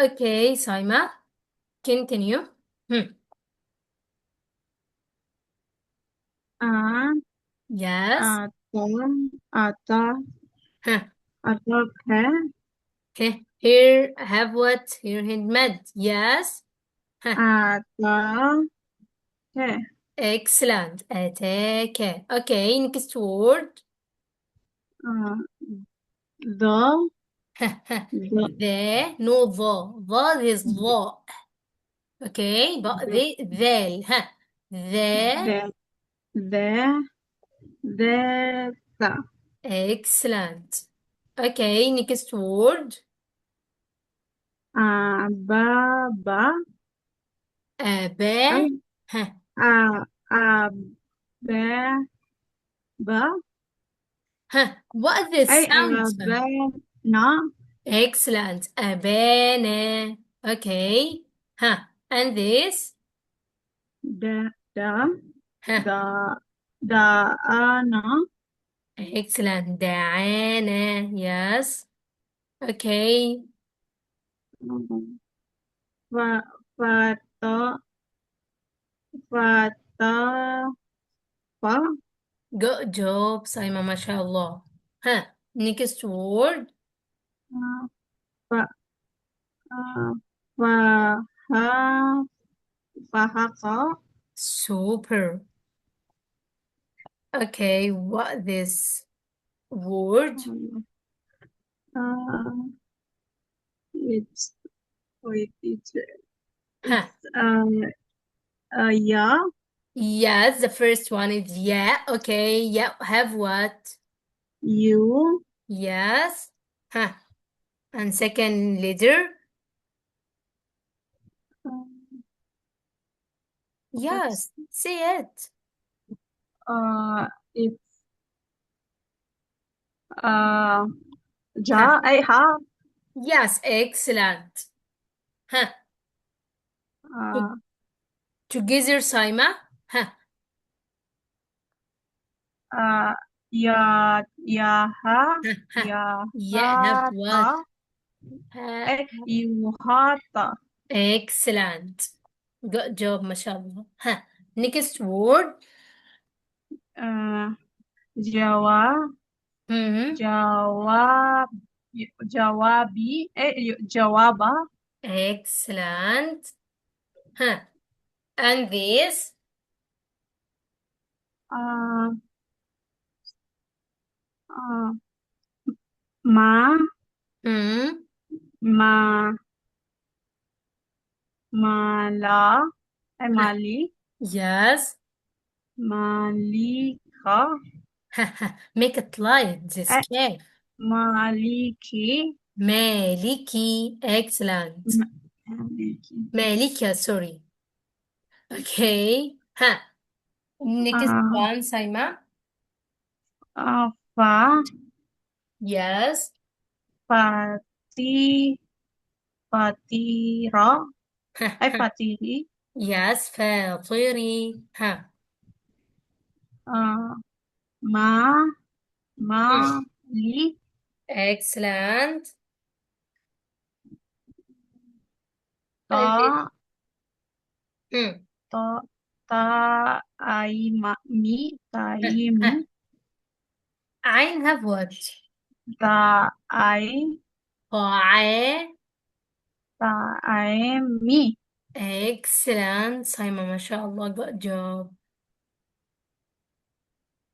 Okay, Saima, continue. Hmm. आ Yes. आता Huh. अदरक है Here, have what? Here, hand mad. Yes. Huh. आता है Excellent. أتاك. Okay, next word. आ, the the No, the is the. Okay, but the the, ذال. Huh. The. The ذات Excellent. Okay, next word. بابا أبا. أي Huh. أبابا Huh. What is this أي sound? أبانا Excellent. أبانا. Okay. Huh. And this? دا دا Huh. دا دانا Excellent. دعانا. Yes. Okay. ف فتا فتا Good job, Saima, mashallah. Huh. Next word. ف فها فهق Super. Okay. What this word? uh, it's wait Huh. it's yeah Yes, the first one is yeah. Okay. Yeah. Have what? you Yes. Huh. And second letter? what's Yes. Say it. it's uh Huh. ja I have Yes. Excellent. Huh. To- uh Together, Saima. Huh. uh ya yaha Huh. Huh. Yeah. Have yahata what? Uh, yuhata excellent. Good job, mashallah. Huh. Next word. uh jawa Hmm. jawab jawabi jawaba Excellent. Huh. And this? uh, uh, ma Hmm. ma mala Huh. mali Yes. malika Make it light, this eh, cake. maliki Maliki. Excellent. maliki Malika, sorry. Okay. Huh. Next uh, one, Saima. fa Yes. pati patira patiri Yes, فطري. Huh. uh, ma Hmm. mali Excellent. And it, ta hmm. ta ta mi taimu Huh. عين have what? ta ai قاعة. ta ai mi Excellent. Saima, ما شاء الله. Good job.